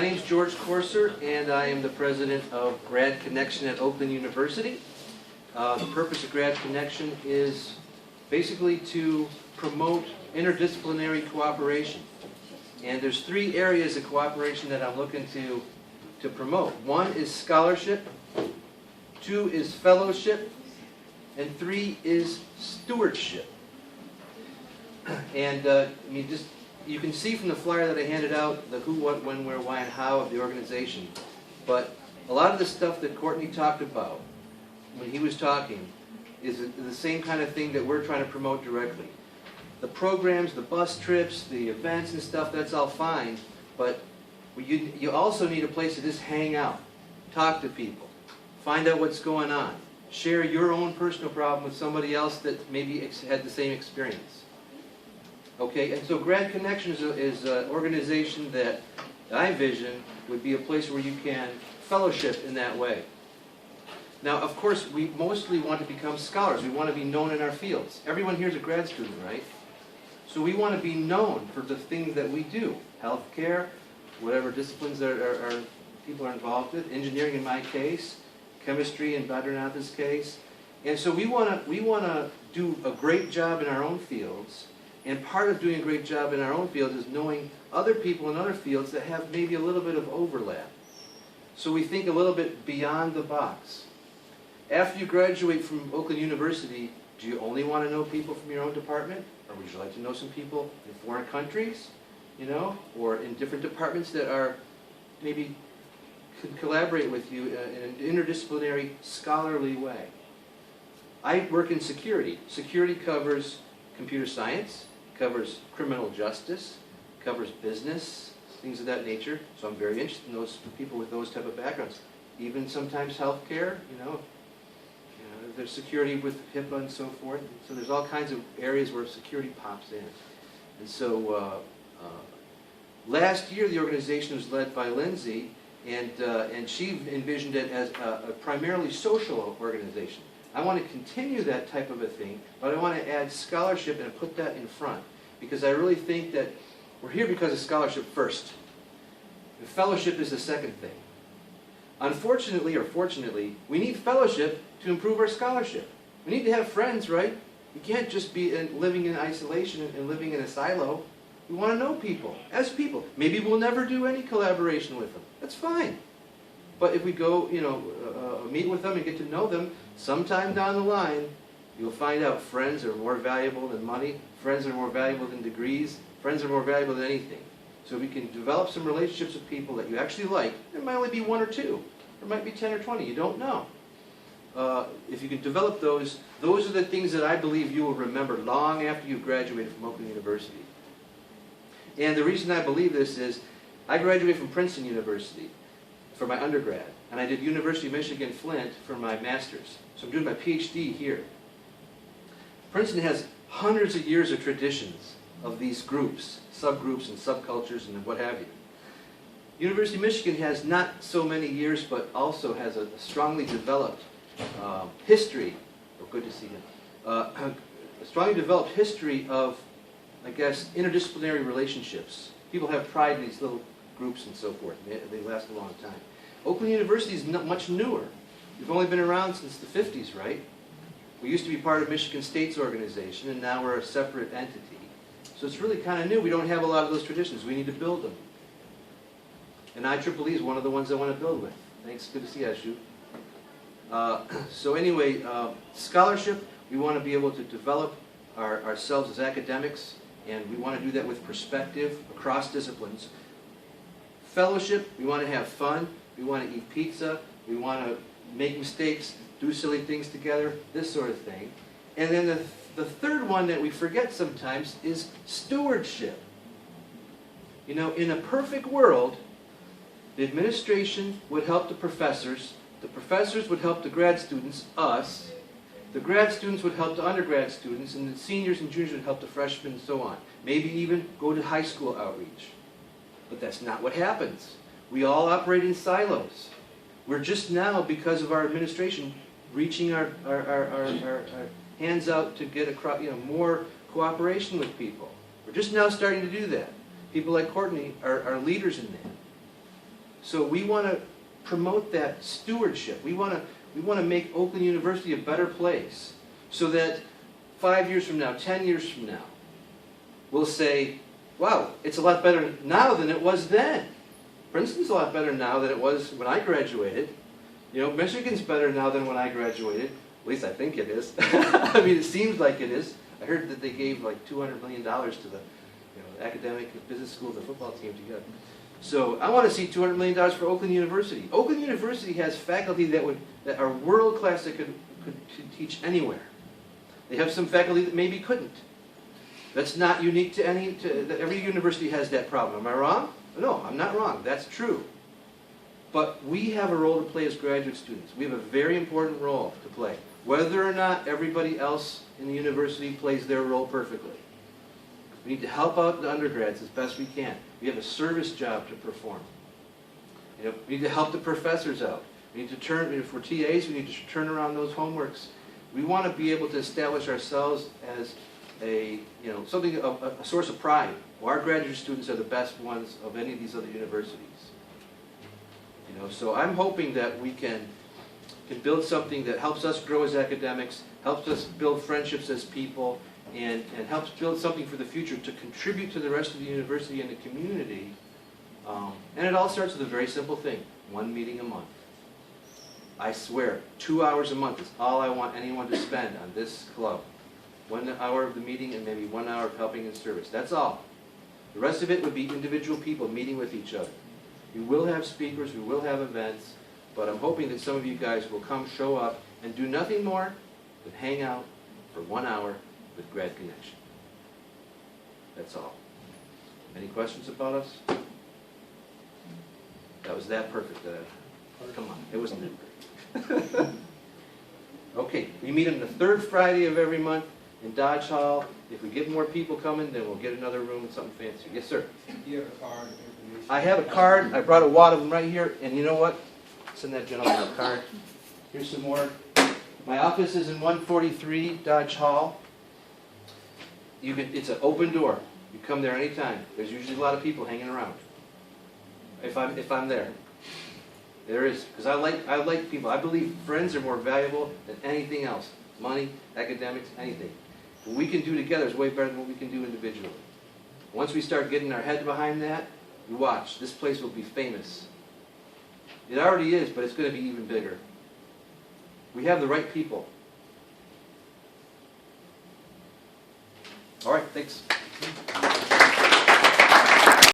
My name is George Corser, and I am the president of Grad Connection at Oakland University. The purpose of Grad Connection is basically to promote interdisciplinary cooperation. And there's three areas of cooperation that I'm looking to promote. One is scholarship, two is fellowship, and three is stewardship. And you can see from the flyer that I handed out the who, what, when, where, why, and how of the organization. But a lot of the stuff that Courtney talked about when he was talking is the same kind of thing that we're trying to promote directly. The programs, the bus trips, the events and stuff, that's all fine. But you also need a place to just hang out, talk to people, find out what's going on, share your own personal problem with somebody else that maybe had the same experience. Okay, and so Grad Connection is an organization that I envision would be a place where you can fellowship in that way. Now, of course, we mostly want to become scholars. We want to be known in our fields. Everyone here is a grad student, right? So we want to be known for the things that we do. Healthcare, whatever disciplines that people are involved with. Engineering in my case. Chemistry in Badrinath's case. And so we want to do a great job in our own fields. And part of doing a great job in our own fields is knowing other people in other fields that have maybe a little bit of overlap. So we think a little bit beyond the box. After you graduate from Oakland University, do you only want to know people from your own department? Or would you like to know some people in foreign countries, or in different departments that are maybe could collaborate with you in an interdisciplinary, scholarly way? I work in security. Security covers computer science, covers criminal justice, covers business, things of that nature. So I'm very interested in those people with those type of backgrounds. Even sometimes healthcare, there's security with HIPAA and so forth. So there's all kinds of areas where security pops in. And so last year the organization was led by Lindsay, and she envisioned it as a primarily social organization. I want to continue that type of a thing, but I want to add scholarship and put that in front. Because I really think that we're here because of scholarship first. The fellowship is the second thing. Unfortunately, or fortunately, we need fellowship to improve our scholarship. We need to have friends, right? We can't just be living in isolation and living in a silo. We want to know people, as people. Maybe we'll never do any collaboration with them. That's fine. But if we go, meet with them and get to know them, sometime down the line, you'll find out friends are more valuable than money, friends are more valuable than degrees, friends are more valuable than anything. So we can develop some relationships with people that you actually like. There might only be one or two. There might be 10 or 20. You don't know. If you can develop those are the things that I believe you will remember long after you've graduated from Oakland University. And the reason I believe this is I graduated from Princeton University for my undergrad, and I did University of Michigan Flint for my master's. So I'm doing my PhD here. Princeton has hundreds of years of traditions of these groups, subgroups and subcultures and what have you. University of Michigan has not so many years, but also has a strongly developed history, good to see you, a strongly developed history of, I guess, interdisciplinary relationships. People have pride in these little groups and so forth. They last a long time. Oakland University is much newer. We've only been around since the 50s, right? We used to be part of Michigan State's organization, and now we're a separate entity. So it's really kind of new. We don't have a lot of those traditions. We need to build them. And IEEE is one of the ones I want to build with. Thanks. Good to see you, Ashu. So anyway, scholarship, we want to be able to develop ourselves as academics, and we want to do that with perspective across disciplines. Fellowship, we want to have fun. We want to eat pizza. We want to make mistakes, do silly things together, this sort of thing. And then the third one that we forget sometimes is stewardship. In a perfect world, the administration would help the professors would help the grad students, us, the grad students would help the undergrad students, and the seniors and juniors would help the freshmen and so on. Maybe even go to high school outreach. But that's not what happens. We all operate in silos. We're just now, because of our administration, reaching our hands out to get more cooperation with people. We're just now starting to do that. People like Courtney are leaders in that. So we want to promote that stewardship. We want to make Oakland University a better place so that 5 years from now, 10 years from now, we'll say, wow, it's a lot better now than it was then. Princeton's a lot better now than it was when I graduated. You know, Michigan's better now than when I graduated. At least I think it is. I mean, it seems like it is. I heard that they gave like $200 million to the academic and business school, the football team together. So I want to see $200 million for Oakland University. Oakland University has faculty that are world class that could teach anywhere. They have some faculty that maybe couldn't. That's not unique to every university has that problem. Am I wrong? No, I'm not wrong. That's true. But we have a role to play as graduate students. We have a very important role to play, whether or not everybody else in the university plays their role perfectly. We need to help out the undergrads as best we can. We have a service job to perform. You know, we need to help the professors out. We need to turn, if we're TAs, we need to turn around those homeworks. We want to be able to establish ourselves as a source of pride. Well, our graduate students are the best ones of any of these other universities. You know, so I'm hoping that we can build something that helps us grow as academics, helps us build friendships as people, and helps build something for the future to contribute to the rest of the university and the community. And it all starts with a very simple thing: 1 meeting a month. I swear, 2 hours a month is all I want anyone to spend on this club. 1 hour of the meeting and maybe 1 hour of helping in service. That's all. The rest of it would be individual people meeting with each other. We will have speakers, we will have events, but I'm hoping that some of you guys will come, show up, and do nothing more than hang out for 1 hour with Grad Connection. That's all. Any questions about us? That was that perfect. Come on, it wasn't that perfect. Okay, we meet on the 3rd Friday of every month in Dodge Hall. If we get more people coming, then we'll get another room and something fancy. Yes, sir? Do you have a card? I have a card. I brought a wad of them right here. And you know what? Send that gentleman a card. Here's some more. My office is in 143 Dodge Hall. It's an open door. You come there anytime. There's usually a lot of people hanging around. If I'm there. There is, because I like people. I believe friends are more valuable than anything else. Money, academics, anything. What we can do together is way better than what we can do individually. Once we start getting our head behind that, you watch. This place will be famous. It already is, but it's going to be even bigger. We have the right people. All right, thanks.